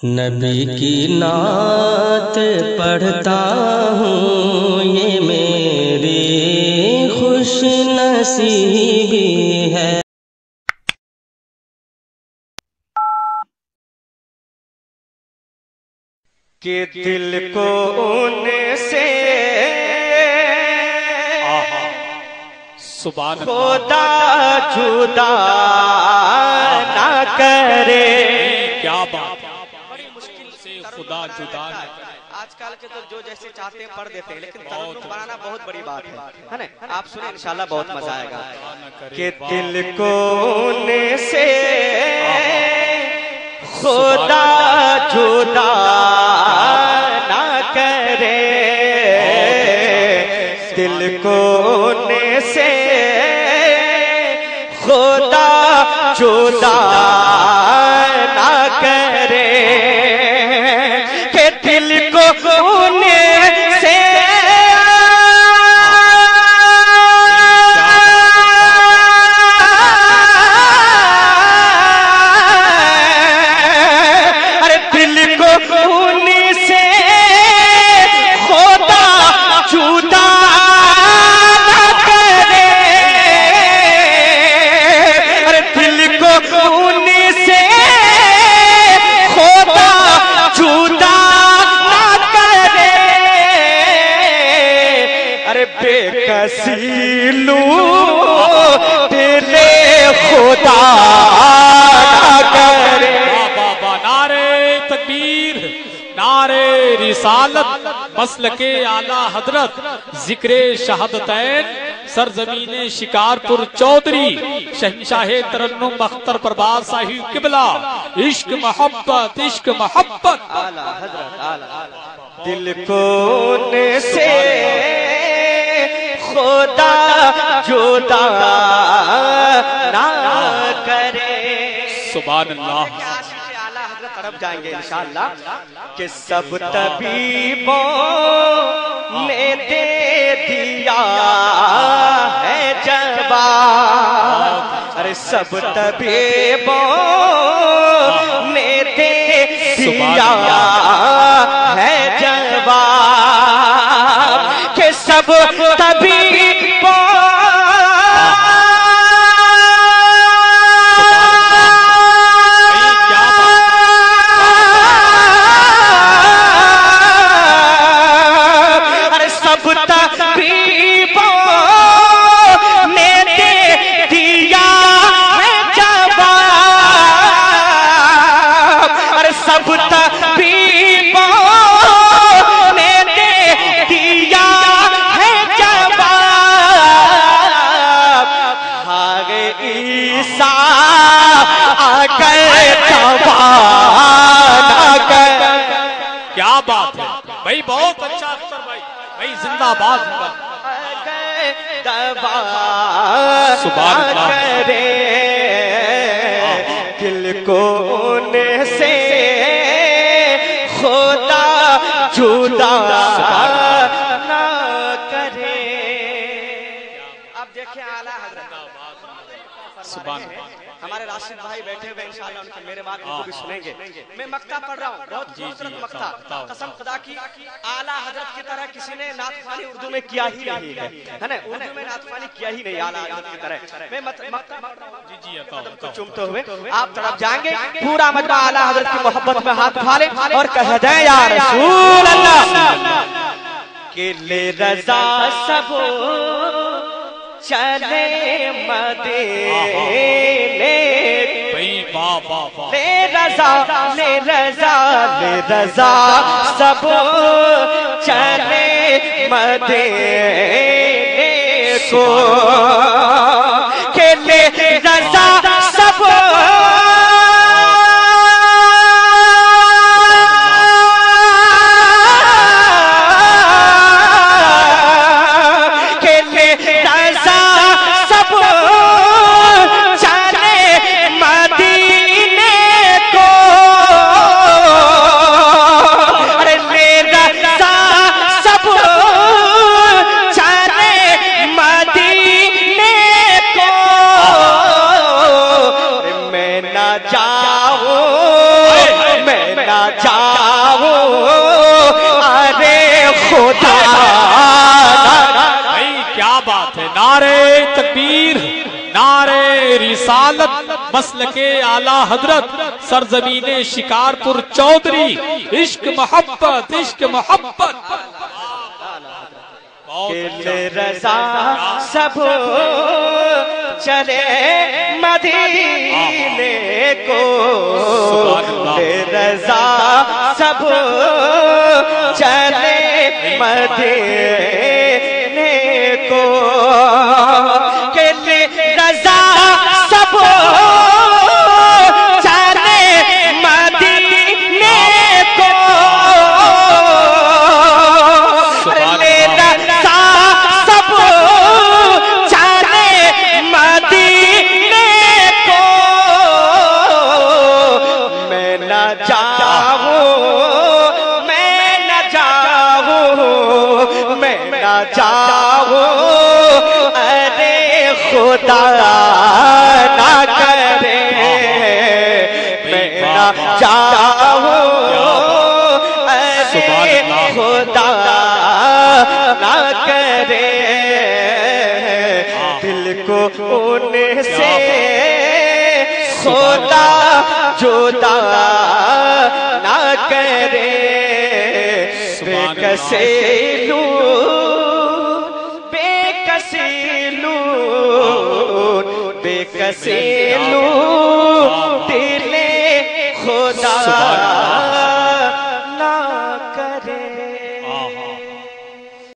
نبی کی نعت پڑھتا ہوں، یہ میری خوش نصیبی ہے۔ کہ دل کو ان سے خدا جدا نہ کرے۔ کیا بات، بڑی مشکل سے خدا جدا نہ کرے۔ آج کل کے تو جو جیسے چاہتے ہیں پڑھ دیتے ہیں، لیکن ترنم بنانا بہت بڑی بات ہے نا۔ آپ سنیں انشاءاللہ بہت مزہ آئے گا۔ کہ دل کو ان سے خدا جدا نہ کرے، دل کو ان سے خدا جدا نہ کرے، کہ دل کو ان سے ارے دل کو ان سے خدا جدا نہ کرے، ارے دل کو ان سے خدا جدا نہ کرے، ارے بے کسی لوں دل خدا نہ کرے۔ بابا نعرے تکبیر، نعرے رسالت، مسلک اعلیٰ حضرت، ذکر شہادتین، سرزمین شکارپور چودھری، شہنشاہ ترنم اختر پرباز صاحب قبلہ، عشق محبت، عشق محبت۔ اعلیٰ حضرت، اعلیٰ حضرت۔ دل کو ان سے خدا جدا نہ کرے۔ سبحان اللہ۔ اعلیٰ حضرت طرف جائیں گے انشاءاللہ۔ کہ سب طبیبوں نے دے دیا ہے جواب، ارے سب طبیبوں نے دے دیا ہے جواب، کہ سب طبیبوں کیا بات ہے بھائی، بہت اچھا اختر بھائی، بھائی زندہ باد ہوگا۔ سبحان اللہ۔ دل کو ان سے خدا جدا نہ کرے۔ اب دیکھیں اعلیٰ حضرت، سبحان اللہ۔ ہمارے راشد بھائی بیٹھے ہوئے انشاءاللہ ان کے میرے بات ان کو بھی سنیں گے۔ میں مقطع پڑھ رہا ہوں، بہت خوبصورت مقطع، قسم خدا کی اعلیٰ حضرت کی طرح کسی نے نعت خوانی اردو میں کیا ہی نہیں ہے نا، اردو میں نعت خوانی کیا ہی نہیں اعلیٰ حضرت کی طرح۔ میں مقطع پڑھ رہا ہوں قدم کو چومتے ہوئے، آپ طرف جائیں گے، پورا مجمع اعلیٰ حضرت کی محبت میں ہاتھ اٹھا لیں اور کہہ دیں یا رسول اللہ، کہ لے رضا سب چلے مدینے، لے رضا لے رضا لے رضا سب چلے مدینے کو، کہ لے رضا سب رسالت مسلک اعلی حضرت سرزمین شکارپور چودھری، عشق محبت عشق محبت رضا سب چلے مدینے کو، رضا سب چلے مدینے کو، رضا سب چلے مدینے کو، ارے خدا نہ کرے میں نہ جاؤں، ارے خدا نہ کرے دل کو ان سے خدا جدا نہ کرے، بے کسی دل خدا